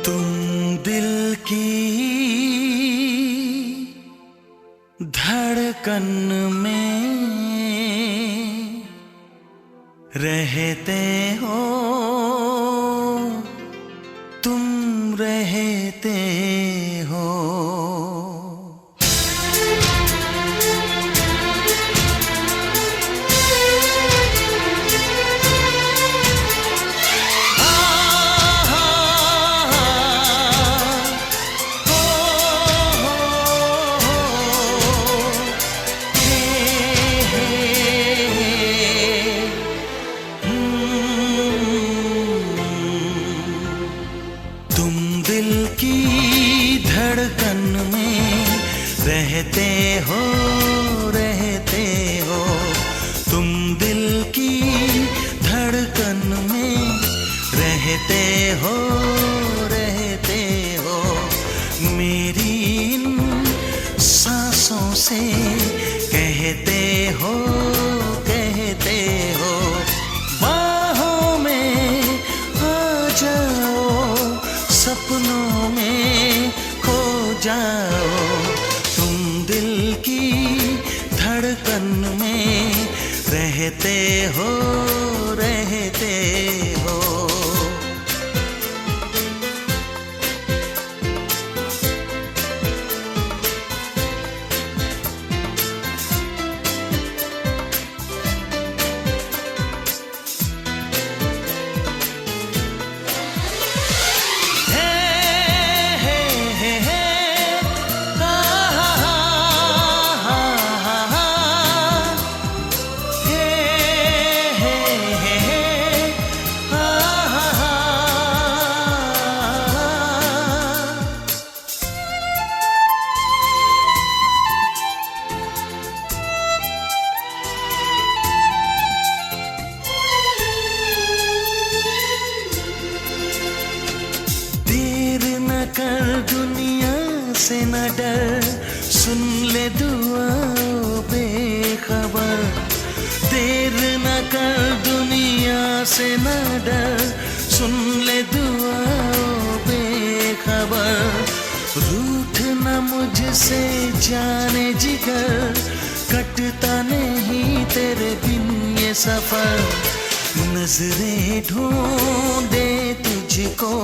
तुम दिल की धड़कन में रहते हो, तुम रहते हो। रहते हो, रहते हो, तुम दिल की धड़कन में रहते हो, रहते हो। मेरी इन सांसों से कहते हो, कहते हो। बाहों में आ जाओ, सपनों में खो जाओ। धड़कन में रहते हो, रहते हो। कर दुनिया से न डर, सुन ले दुआ बेखबर। देर न कर दुनिया से न डर, सुन ले दुआ बेखबर। रूठ न मुझसे जाने जिगर, कटता नहीं तेरे बिन ये सफर। नजरें ढूंढे तुझको,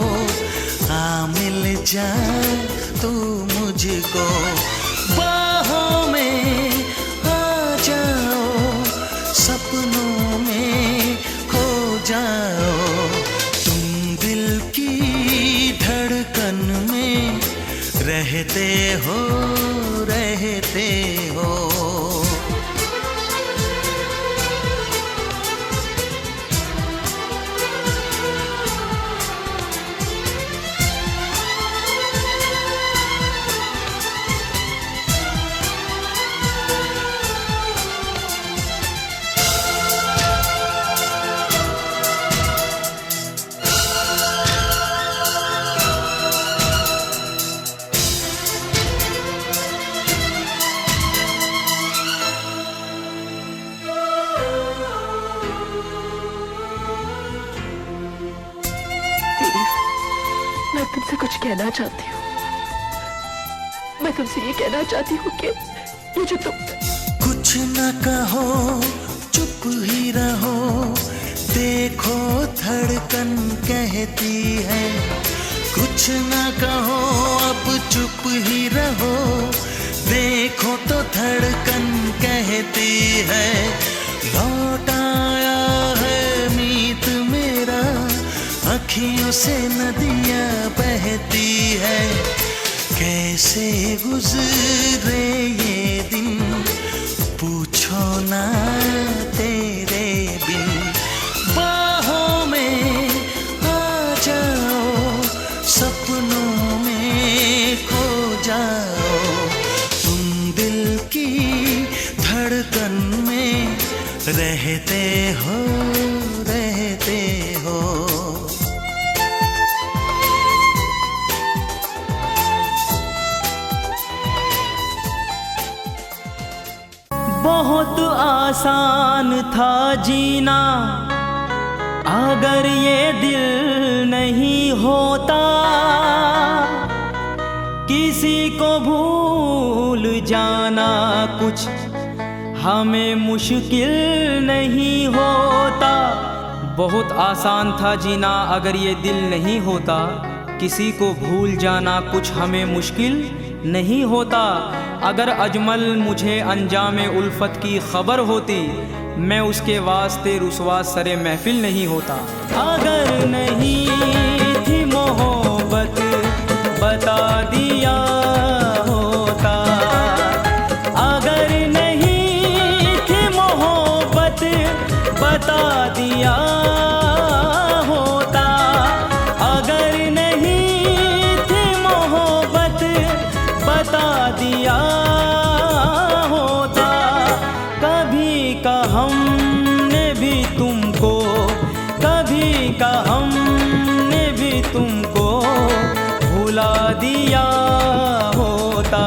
आ मिल जा तू मुझको। बाहों में आ जाओ, सपनों में खो जाओ। तुम दिल की धड़कन में रहते हो, रहते हो। मैं तुमसे कुछ कहना चाहती हूँ। मैं तुमसे ये कहना चाहती हूँ कि ये जो तुम कुछ न कहो, चुप ही रहो। देखो धड़कन कहती है, कुछ न कहो अब चुप ही रहो। देखो तो धड़कन कहती है, लौट आया है मीत मेरा। अखियों से नदियाँ बहती है, कैसे गुजरे ये दिन पूछो ना तेरे बिन। बाहों में आ जाओ, सपनों में खो जाओ। तुम दिल की धड़कन में रहते हो, रहते हो। बहुत आसान था जीना अगर ये दिल नहीं होता। किसी को भूल जाना कुछ हमें मुश्किल नहीं होता। बहुत आसान था जीना अगर ये दिल नहीं होता। किसी को भूल जाना कुछ हमें मुश्किल नहीं होता। अगर अजमल मुझे अंजामे उल्फत की खबर होती, मैं उसके वास्ते रुसवा सरे महफिल नहीं होता। अगर नहीं थी मोहब्बत बता दिया होता। अगर नहीं थी मोहब्बत बता दिया होता। अगर नहीं थी मोहब्बत बता दिया होता। कभी का हमने भी तुमको, कभी का हमने भी तुमको भुला दिया होता।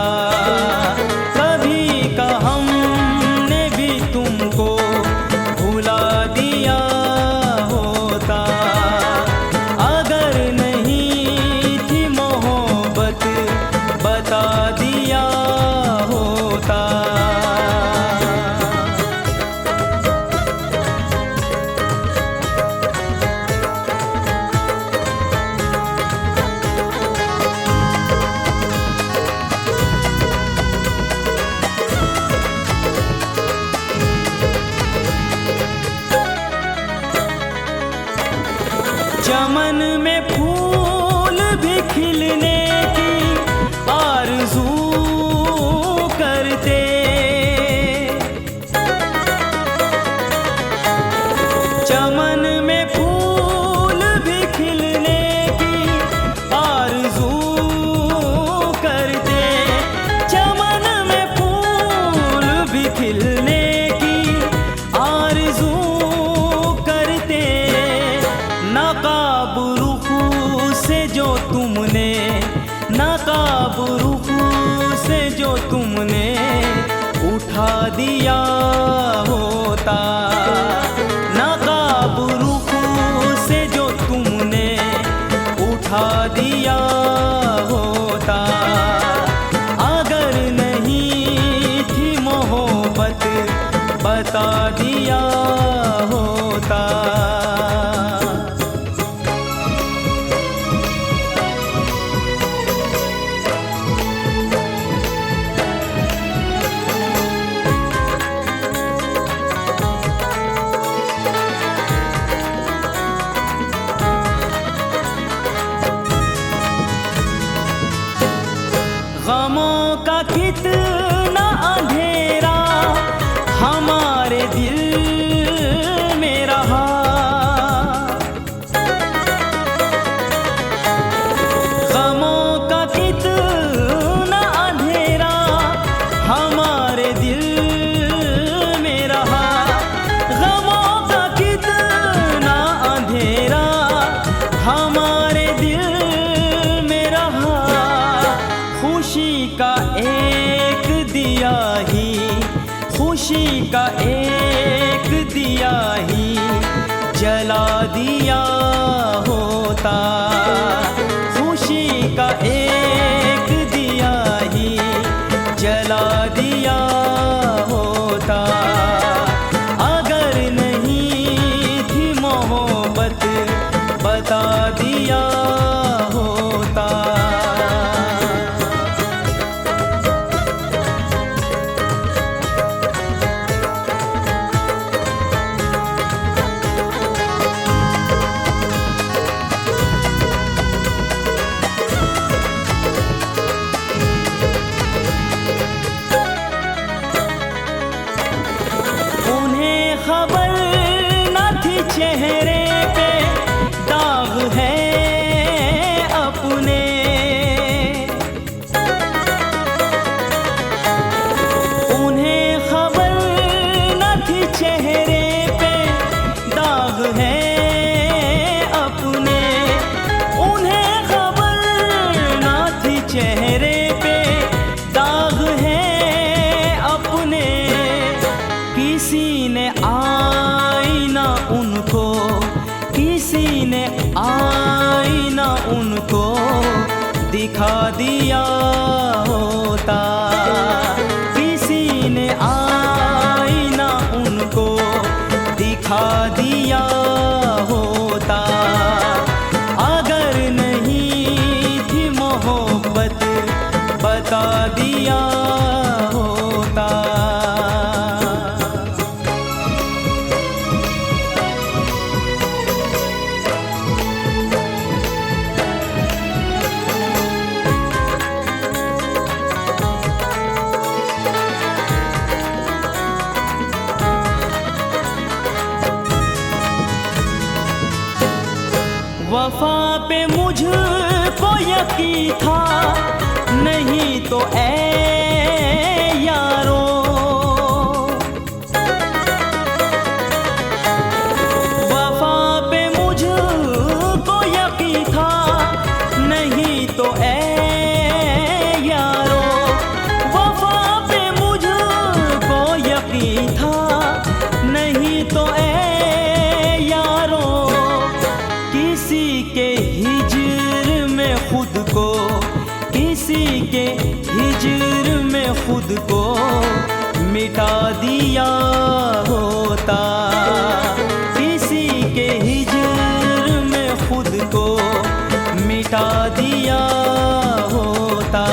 कभी का हमने भी तुमको भुला दिया होता। अगर नहीं थी मोहब्बत बता दिया होता। चमन में फूल भी खिलने की आरज़ू करते। चमन में फूल भी खिलने की आरज़ू करते। चमन में फूल भी खिलने की आरज़ू करते। नकाब रुखू से जो तुमने, नकाब रुखू से जो तुमने उठा दिया होता। नकाब रुखू से जो तुमने उठा दिया होता। अगर नहीं थी मोहब्बत बता दिया होता। गमों का कितना अंधेरा हमारे दिल में रहा। गमों का कितना अंधेरा हमारे दिल में रहा। गमों का कितना अंधेरा हमारे दिल में रहा। खुशी का एक दिया ही, खुशी का एक दिया ही जला दिया होता। खुशी का एक दिया ही जला दिया होता। अगर नहीं थी मोहब्बत बता दिया होता। खबर न थी चेहरे पे दाग है अपने। उन्हें खबर न थी चेहरे पे दाग है अपने। उन्हें खबर न थी चेहरे पे दाग है अपने। किसी ने आईना उनको, किसी ने आईना उनको दिखा दिया होता। किसी ने आईना उनको दिखा दिया होता। अगर नहीं थी मोहब्बत बता दिया होता। वफा पे मुझको यकीन था, नहीं तो ऐ यारो। वफा पे मुझको यकीन था, नहीं तो ऐ यारो। वफा पे मुझको यकीन था, नहीं तो ऐ यारो। किसी के हिज्र में खुद को, किसी के हिज्र में खुद को मिटा दिया होता। किसी के हिज्र में खुद को मिटा दिया होता।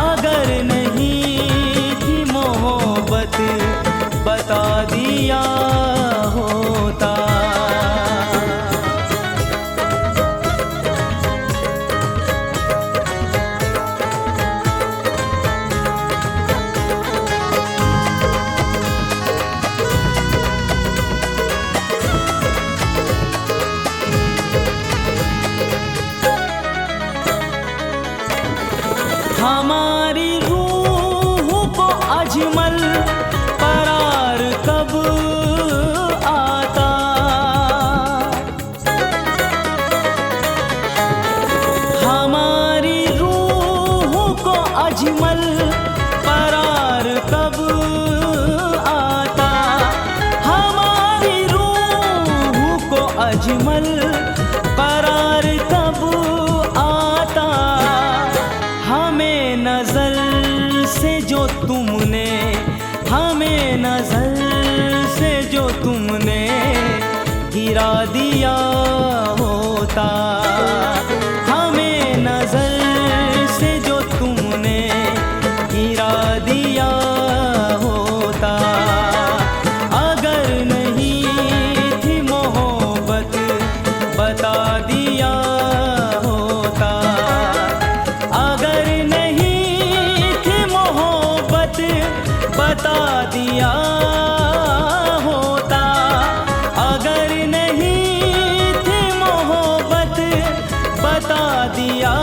अगर नहीं थी मोहब्बत बता दिया होता। हमारी रूह को अजमल करार कब आता। हमारी रूह को अजमल करार कब आता। हमारी रूह को अजमल करार कब आता। हमें नजर से जो तुमने, हमें नजर से जो तुमने गिरा दिया होता। हमें नजर से जो तुमने गिरा दिया होता। अगर नहीं थी मोहब्बत बता दिया होता। अगर नहीं थी मोहब्बत बता दिया होता। अगर नहीं थी मोहब्बत बता दिया